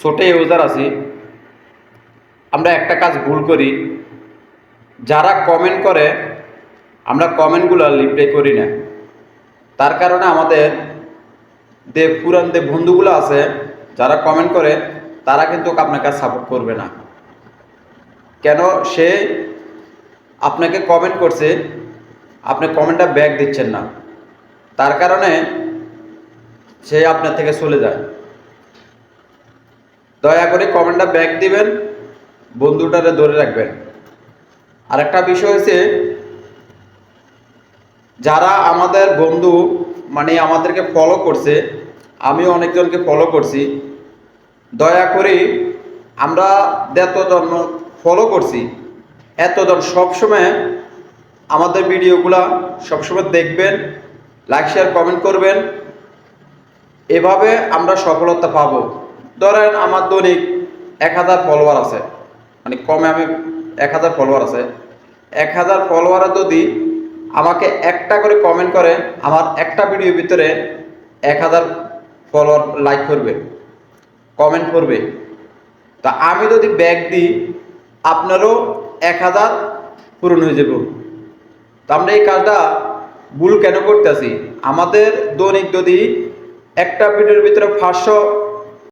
ছোট ইউজার আছি, আমরা একটা কাজ ভুল করি। যারা কমেন্ট করে আমরা কমেন্টগুলো রিপ্লাই করি না। তার কারণে আমাদের পুরান যে বন্ধুগুলো আছে যারা কমেন্ট করে তারা কিন্তু আপনাকে সাপোর্ট করবে না। কেন? সে আপনাকে কমেন্ট করছে, আপনি কমেন্টটা ব্যাক দিচ্ছেন না, তার কারণে সে আপনার থেকে চলে যায়। দয়া করে কমেন্টটা ব্যাক দিবেন, বন্ধুটারে ধরে রাখবেন। আরেকটা বিষয় হচ্ছে, যারা আমাদের বন্ধু মানে আমাদেরকে ফলো করছে, আমিও অনেকজনকে ফলো করছি, দয়া করে আমরা যতজন ফলো করছি এতজন সবসময় আমাদের ভিডিওগুলা সবসময় দেখবেন, লাইক শেয়ার কমেন্ট করবেন। এভাবে আমরা সফলতা পাবো। ধরেন আমার দৈনিক 1000 ফলোয়ার আছে, মানে কমে আমি 1000 ফলোয়ার আছে। 1000 ফলোয়ারে যদি আমাকে একটা করে কমেন্ট করে, আমার একটা ভিডিওর ভিতরে 1000 ফলোয়ার লাইক করবে, কমেন্ট করবে। তা আমি যদি ব্যাক দিই, আপনারও 1000 পূরণ হয়ে যাব। তো আমরা এই কাজটা ভুল কেন করতেছি? আমাদের দৈনিক যদি একটা ভিডিওর ভিতরে 500